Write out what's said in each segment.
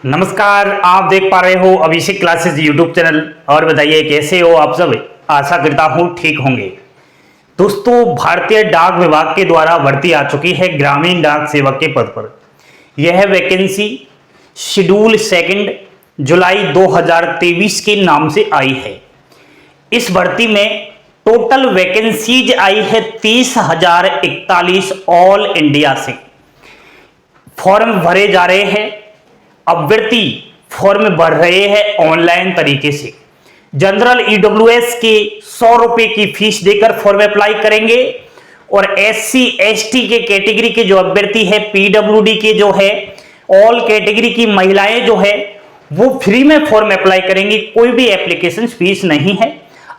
नमस्कार, आप देख पा रहे हो अभिषेक क्लासेस यूट्यूब चैनल। और बताइए कैसे हो आप सब। आशा करता हूं ठीक होंगे। दोस्तों, भारतीय डाक विभाग के द्वारा भर्ती आ चुकी है ग्रामीण डाक सेवक के पद पर। यह वैकेंसी शेड्यूल सेकंड जुलाई 2023 के नाम से आई है। इस भर्ती में टोटल वैकेंसीज आई है 30,041 ऑल इंडिया से। फॉर्म भरे जा रहे हैं, अभ्यर्थी फॉर्म भर रहे हैं ऑनलाइन तरीके से। जनरल ईडब्ल्यूएस के 100 रुपए की फीस देकर फॉर्म अप्लाई करेंगे और एससी एसटी के कैटेगरी के जो अभ्यर्थी है, पीडब्ल्यूडी के जो है, ऑल कैटेगरी की महिलाएं जो है वो फ्री में फॉर्म अप्लाई करेंगी। कोई भी एप्लीकेशन फीस नहीं है।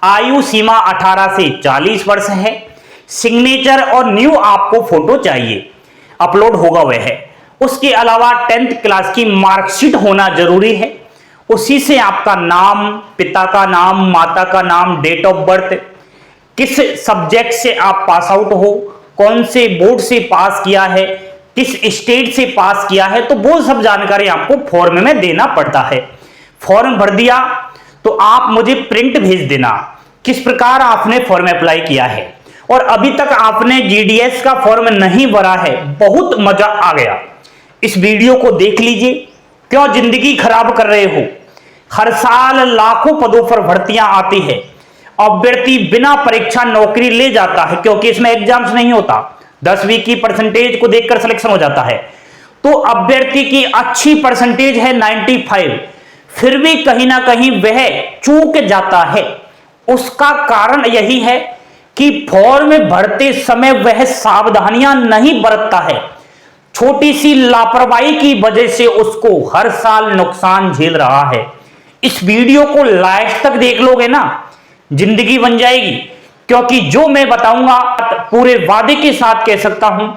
आयु सीमा 18 से 40 वर्ष है। सिग्नेचर और न्यू आपको फोटो चाहिए, अपलोड होगा वह है। उसके अलावा 10th क्लास की मार्कशीट होना जरूरी है। उसी से आपका नाम, पिता का नाम, माता का नाम, डेट ऑफ बर्थ, किस सब्जेक्ट से आप पास आउट हो, कौन से बोर्ड से पास किया है, किस स्टेट से पास किया है, तो वो सब जानकारी आपको फॉर्म में देना पड़ता है। फॉर्म भर दिया तो आप मुझे प्रिंट भेज देना किस प्रकार आपने फॉर्म अप्लाई किया है। और अभी तक आपने जीडीएस का फॉर्म नहीं भरा है, बहुत मजा आ गया। इस वीडियो को देख लीजिए। क्यों जिंदगी खराब कर रहे हो। हर साल लाखों पदों पर भर्तियां आती है। अभ्यर्थी बिना परीक्षा नौकरी ले जाता है क्योंकि इसमें एग्जाम्स नहीं होता। 10वीं की परसेंटेज को देखकर सिलेक्शन हो जाता है। तो अभ्यर्थी की अच्छी परसेंटेज है 95, फिर भी कहीं ना कहीं वह चूक जाता है। उसका कारण यही है कि फॉर्म भरते समय वह सावधानियां नहीं बरतता है। छोटी सी लापरवाही की वजह से उसको हर साल नुकसान झेल रहा है। इस वीडियो को लास्ट तक देख लोगे ना, जिंदगी बन जाएगी। क्योंकि जो मैं बताऊंगा पूरे वादे के साथ कह सकता हूं,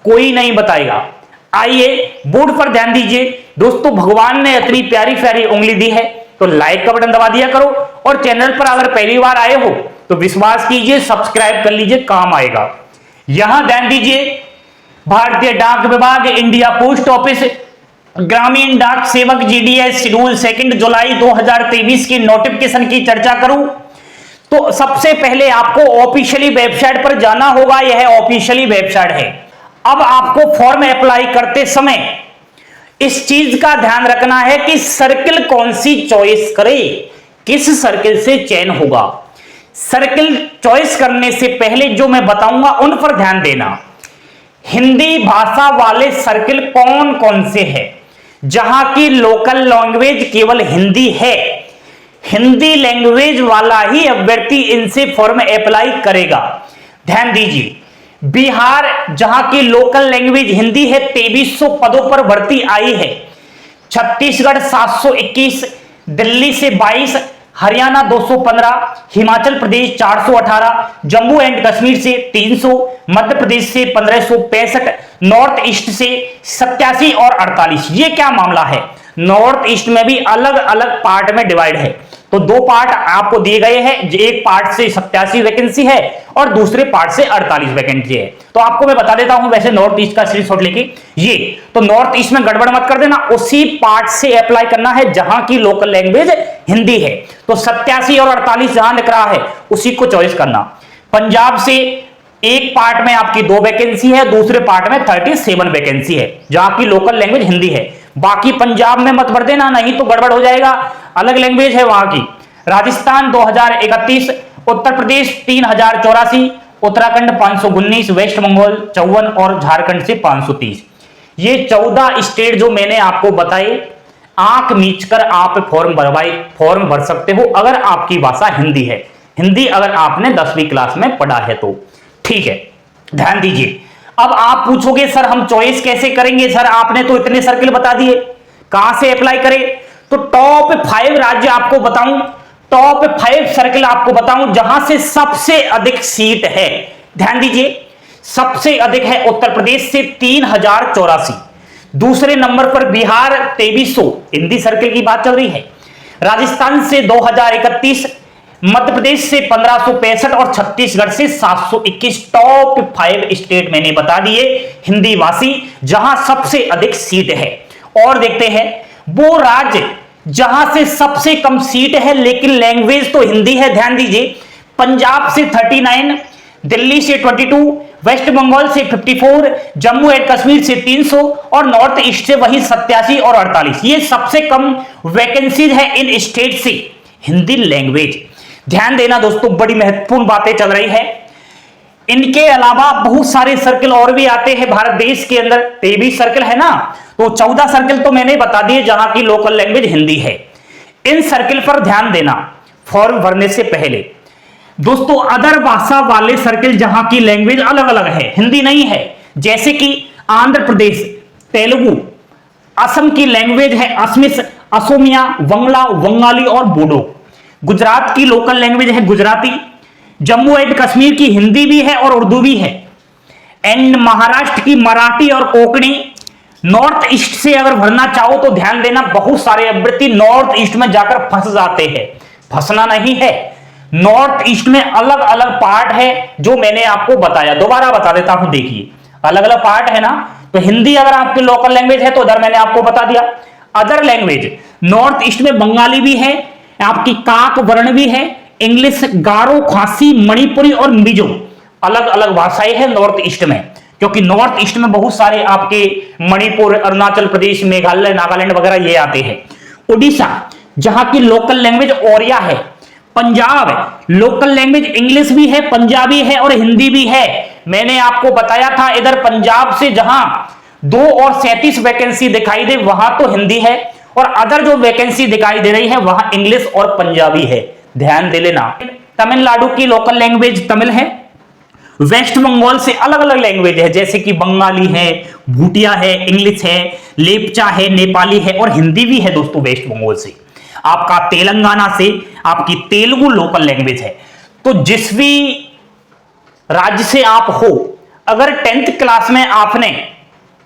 कोई नहीं बताएगा। आइए बोर्ड पर ध्यान दीजिए। दोस्तों, भगवान ने इतनी प्यारी प्यारी उंगली दी है तो लाइक का बटन दबा दिया करो। और चैनल पर अगर पहली बार आए हो तो विश्वास कीजिए, सब्सक्राइब कर लीजिए, काम आएगा। यहां ध्यान दीजिए, भारतीय डाक विभाग, इंडिया पोस्ट ऑफिस, ग्रामीण डाक सेवक जीडीएस शेड्यूल सेकंड जुलाई 2023 की नोटिफिकेशन की चर्चा करूं तो सबसे पहले आपको ऑफिशियली वेबसाइट पर जाना होगा। यह ऑफिशियली वेबसाइट है। अब आपको फॉर्म अप्लाई करते समय इस चीज का ध्यान रखना है कि सर्किल कौन सी चॉइस करे, किस सर्किल से चयन होगा। सर्किल चॉइस करने से पहले जो मैं बताऊंगा उन पर ध्यान देना। हिंदी भाषा वाले सर्किल कौन कौन से हैं, जहां की लोकल लैंग्वेज केवल हिंदी है। हिंदी लैंग्वेज वाला ही अभ्यर्थी इनसे फॉर्म अप्लाई करेगा। ध्यान दीजिए, बिहार जहां की लोकल लैंग्वेज हिंदी है, 2300 पदों पर भर्ती आई है। छत्तीसगढ़ 721, दिल्ली से 22, हरियाणा 215, हिमाचल प्रदेश 418, जम्मू एंड कश्मीर से 300, मध्य प्रदेश से 1565, नॉर्थ ईस्ट से 87 और 48। ये क्या मामला है, नॉर्थ ईस्ट में भी अलग अलग पार्ट में डिवाइड है। तो दो पार्ट आपको दिए गए हैं, एक पार्ट से 87 वैकेंसी है और दूसरे पार्ट से 48 वैकेंसी है। तो आपको मैं बता देता हूं, वैसे नॉर्थ ईस्ट का स्क्रीनशॉट लेके ये तो नॉर्थ ईस्ट में गड़बड़ मत कर देना, उसी पार्ट से अप्लाई करना है जहां की लोकल लैंग्वेज हिंदी है। तो 87 और 48 जहां लिख रहा है उसी को चॉइस करना। पंजाब से एक पार्ट में आपकी 2 वैकेंसी है, दूसरे पार्ट में 37 वैकेंसी है जहां की लोकल लैंग्वेज हिंदी है। बाकी पंजाब में मत भर देना, नहीं तो गड़बड़ हो जाएगा, अलग लैंग्वेज है वहां की। राजस्थान 2031, उत्तर प्रदेश 3084, उत्तराखंड 519, वेस्ट बंगाल 54 और झारखंड से 530। ये 14 स्टेट जो मैंने आपको बताए, आंख मीचकर आप फॉर्म भर सकते हो अगर आपकी भाषा हिंदी है। हिंदी अगर आपने 10वीं क्लास में पढ़ा है तो ठीक है। ध्यान दीजिए, अब आप पूछोगे सर हम चॉइस कैसे करेंगे, सर आपने तो इतने सर्किल बता दिए, कहां से अप्लाई करें। तो टॉप 5 राज्य आपको बताऊं, टॉप 5 सर्किल आपको बताऊं जहां से सबसे अधिक सीट है। ध्यान दीजिए, सबसे अधिक है उत्तर प्रदेश से 3084, दूसरे नंबर पर बिहार 2300, हिंदी सर्किल की बात चल रही है। राजस्थान से 2031, मध्य प्रदेश से 1565 और छत्तीसगढ़ से 721। टॉप 5 स्टेट मैंने बता दिए हिंदी भाषी जहां सबसे अधिक सीट है। और देखते हैं वो राज्य जहां से सबसे कम सीट है लेकिन लैंग्वेज तो हिंदी है, ध्यान दीजिए। पंजाब से 39, दिल्ली से 22, वेस्ट बंगाल से 54, जम्मू एंड कश्मीर से 300 और नॉर्थ ईस्ट से वही 87 और 48। ये सबसे कम वैकेंसीज है इन स्टेट से हिंदी लैंग्वेज। ध्यान देना दोस्तों, बड़ी महत्वपूर्ण बातें चल रही है। इनके अलावा बहुत सारे सर्कल और भी आते हैं भारत देश के अंदर। 23 सर्कल है ना, तो 14 सर्कल तो मैंने बता दिए जहां की लोकल लैंग्वेज हिंदी है। इन सर्कल पर ध्यान देना फॉर्म भरने से पहले। दोस्तों अदर भाषा वाले सर्कल जहां की लैंग्वेज अलग अलग है, हिंदी नहीं है, जैसे कि आंध्र प्रदेश तेलुगु, असम की लैंग्वेज है असमिस, असोमिया, बंगला, बंगाली और बोडो। गुजरात की लोकल लैंग्वेज है गुजराती। जम्मू एंड कश्मीर की हिंदी भी है और उर्दू भी है। एंड महाराष्ट्र की मराठी और कोंकणी। नॉर्थ ईस्ट से अगर भरना चाहो तो ध्यान देना, बहुत सारे अभ्यर्थी नॉर्थ ईस्ट में जाकर फंस जाते हैं। फंसना नहीं है, नॉर्थ ईस्ट में अलग अलग पार्ट है जो मैंने आपको बताया। दोबारा बता देता हूं, देखिए अलग अलग पार्ट है ना। तो हिंदी अगर आपकी लोकल लैंग्वेज है तो उधर मैंने आपको बता दिया। अदर लैंग्वेज नॉर्थ ईस्ट में बंगाली भी है, आपकी काक वर्ण भी है, इंग्लिश, गारो, खासी, मणिपुरी और मिजो, अलग अलग भाषाएं हैं नॉर्थ ईस्ट में। क्योंकि नॉर्थ ईस्ट में बहुत सारे आपके मणिपुर, अरुणाचल प्रदेश, मेघालय, नागालैंड वगैरह ये आते हैं। उड़ीसा जहां की लोकल लैंग्वेज ओरिया है। पंजाब लोकल लैंग्वेज इंग्लिश भी है, पंजाबी है और हिंदी भी है। मैंने आपको बताया था इधर पंजाब से जहां 2 और 37 वैकेंसी दिखाई दे वहां तो हिंदी है, और अदर जो वैकेंसी दिखाई दे रही है वहां इंग्लिश और पंजाबी है, ध्यान दे लेना। तमिलनाडु की लोकल लैंग्वेज तमिल है। वेस्ट बंगाल से अलग अलग लैंग्वेज है, जैसे कि बंगाली है, भूटिया है, इंग्लिश है, लेपचा है, नेपाली है और हिंदी भी है दोस्तों वेस्ट बंगाल से। आपका तेलंगाना से आपकी तेलुगु लोकल लैंग्वेज है। तो जिस भी राज्य से आप हो, अगर 10th क्लास में आपने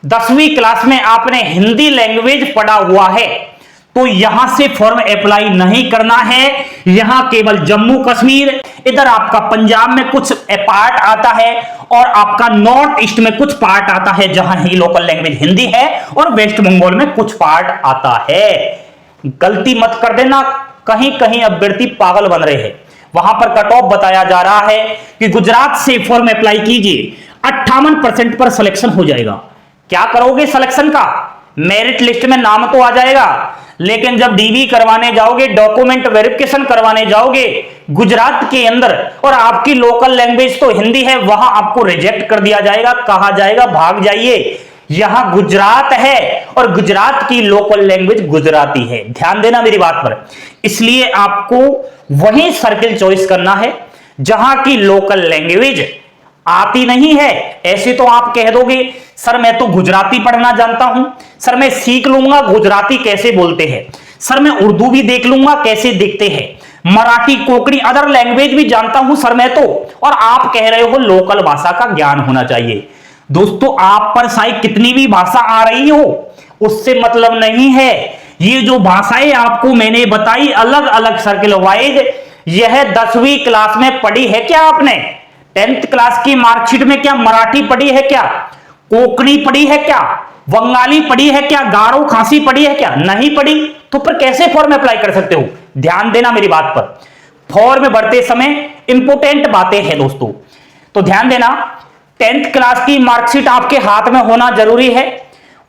10वीं क्लास में आपने हिंदी लैंग्वेज पढ़ा हुआ है तो यहां से फॉर्म अप्लाई नहीं करना है। यहां केवल जम्मू कश्मीर, इधर आपका पंजाब में कुछ पार्ट आता है और आपका नॉर्थ ईस्ट में कुछ पार्ट आता है जहां ही लोकल लैंग्वेज हिंदी है, और वेस्ट बंगाल में कुछ पार्ट आता है। गलती मत कर देना, कहीं कहीं अभ्यर्थी पागल बन रहे हैं। वहां पर कट ऑफ बताया जा रहा है कि गुजरात से फॉर्म अप्लाई कीजिए, 58% पर सिलेक्शन हो जाएगा। क्या करोगे सिलेक्शन का? मेरिट लिस्ट में नाम तो आ जाएगा, लेकिन जब डीवी करवाने जाओगे, डॉक्यूमेंट वेरिफिकेशन करवाने जाओगे गुजरात के अंदर, और आपकी लोकल लैंग्वेज तो हिंदी है, वहां आपको रिजेक्ट कर दिया जाएगा, कहा जाएगा भाग जाइए। यहां गुजरात है और गुजरात की लोकल लैंग्वेज गुजराती है, ध्यान देना मेरी बात पर। इसलिए आपको वही सर्किल चॉइस करना है जहां की लोकल लैंग्वेज आती नहीं है। ऐसे तो आप कह दोगे सर मैं तो गुजराती पढ़ना जानता हूं, सर मैं सीख लूंगा गुजराती कैसे बोलते हैं, सर मैं उर्दू भी देख लूंगा कैसे दिखते हैं, मराठी, कोंकणी, अदर लैंग्वेज भी जानता हूं सर मैं तो, और आप कह रहे हो लोकल भाषा का ज्ञान होना चाहिए। दोस्तों आप पर चाहे कितनी भी भाषा आ रही हो उससे मतलब नहीं है। ये जो भाषाएं आपको मैंने बताई अलग अलग सर्किल वाइज, यह 10वीं क्लास में पढ़ी है क्या आपने? 10th क्लास की मार्कशीट में क्या मराठी पढ़ी है क्या? कोंकणी पढ़ी है क्या? बंगाली पढ़ी है क्या? गारो, खासी पढ़ी है क्या? नहीं पढ़ी तो फिर कैसे फॉर्म अप्लाई कर सकते हो? ध्यान देना मेरी बात पर। फॉर्म भरते समय इंपोर्टेंट बातें हैं दोस्तों, तो ध्यान देना। 10th क्लास की मार्कशीट आपके हाथ में होना जरूरी है।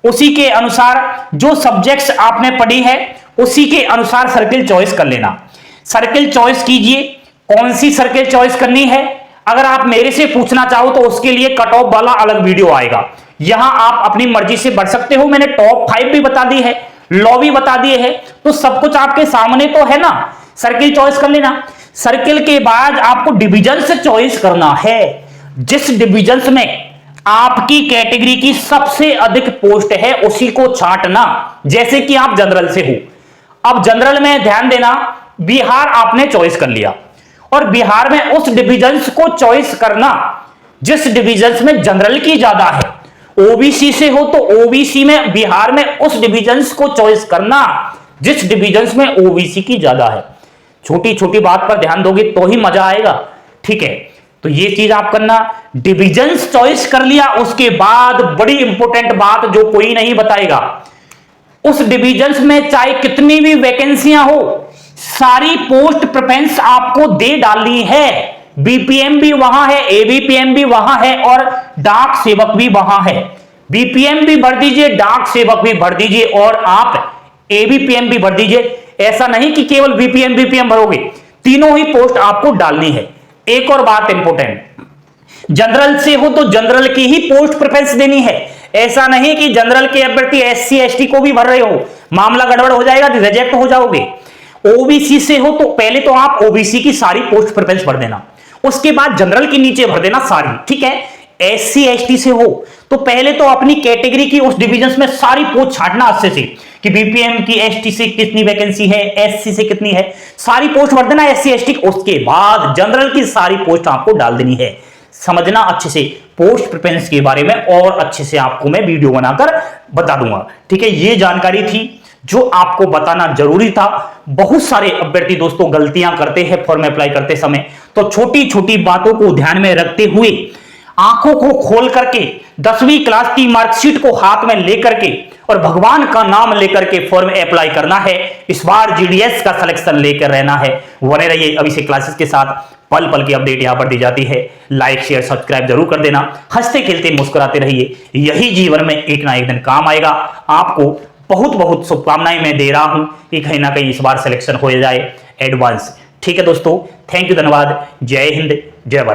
उसी के अनुसार जो सब्जेक्ट्स आपने पढ़ी है उसी के अनुसार सर्किल चॉइस कर लेना। सर्किल चॉइस कीजिए, कौन सी सर्किल चॉइस करनी है अगर आप मेरे से पूछना चाहो तो उसके लिए कट ऑफ वाला अलग वीडियो आएगा। यहां आप अपनी मर्जी से बढ़ सकते हो। मैंने टॉप 5 भी बता दी है, लॉ भी बता दिए है, तो सब कुछ आपके सामने तो है ना। सर्किल चॉइस कर लेना। सर्किल के बाद आपको डिविजन से चॉइस करना है। जिस डिविजन में आपकी कैटेगरी की सबसे अधिक पोस्ट है उसी को छांटना। जैसे कि आप जनरल से हो, अब जनरल में ध्यान देना, बिहार आपने चॉइस कर लिया और बिहार में उस डिविजन को चॉइस करना जिस डिविजन में जनरल की ज्यादा है। ओबीसी से हो तो ओबीसी में बिहार में उस डिविजन को चॉइस करना जिस डिविजन में ओबीसी की ज्यादा है। छोटी छोटी बात पर ध्यान दोगे तो ही मजा आएगा, ठीक है। तो ये चीज आप करना, डिविजन्स चॉइस कर लिया। उसके बाद बड़ी इंपॉर्टेंट बात जो कोई नहीं बताएगा, उस डिविजन्स में चाहे कितनी भी वैकेंसियां हो, सारी पोस्ट प्रेफरेंस आपको दे डालनी है। बीपीएम भी वहां है, एबीपीएम भी वहां है और डाक सेवक भी वहां है। बीपीएम भी भर दीजिए, डाक सेवक भी भर दीजिए और आप एबीपीएम भी भर दीजिए। ऐसा नहीं कि केवल बीपीएम भरोगे, तीनों ही पोस्ट आपको डालनी है। एक और बात इंपॉर्टेंट, जनरल से हो तो जनरल की ही पोस्ट प्रेफरेंस देनी है। ऐसा नहीं कि जनरल के अभ्यर्थी एससी एसटी को भी भर रहे हो, मामला गड़बड़ हो जाएगा, रिजेक्ट हो जाओगे। ओबीसी से हो तो पहले तो आप ओबीसी की सारी पोस्ट प्रेफरेंस भर देना, उसके बाद जनरल के नीचे भर देना सारी, ठीक है। एससी एसटी से हो तो पहले तो अपनी कैटेगरी की उस डिविजन में सारी पोस्ट छांटना अच्छे से कि बीपीएम की एसटी से कितनी वैकेंसी है, एससी से कितनी है, सारी पोस्ट भर देना एससी एसटी। उसके बाद जनरल की सारी पोस्ट आपको डाल देनी है। समझना अच्छे से, पोस्ट प्रेफरेंस के बारे में और अच्छे से आपको मैं वीडियो बनाकर बता दूंगा, ठीक है। ये जानकारी थी जो आपको बताना जरूरी था। बहुत सारे अभ्यर्थी दोस्तों गलतियां करते हैं फॉर्म अप्लाई करते समय, तो छोटी छोटी बातों को ध्यान में रखते हुए आंखों को खोल करके 10वीं क्लास की मार्कशीट को हाथ में लेकर के और भगवान का नाम लेकर के फॉर्म अप्लाई करना है। इस बार जीडीएस का सिलेक्शन लेकर रहना है। बने रहिए अभिषेक क्लासेस के साथ, पल पल की अपडेट यहां पर दी जाती है। लाइक शेयर सब्सक्राइब जरूर कर देना। हंसते खेलते मुस्कुराते रहिए, यही जीवन में एक ना एक दिन काम आएगा। आपको बहुत बहुत शुभकामनाएं मैं दे रहा हूं कि कहीं ना कहीं इस बार सिलेक्शन हो जाए एडवांस, ठीक है दोस्तों। थैंक यू, धन्यवाद। जय हिंद, जय भारत।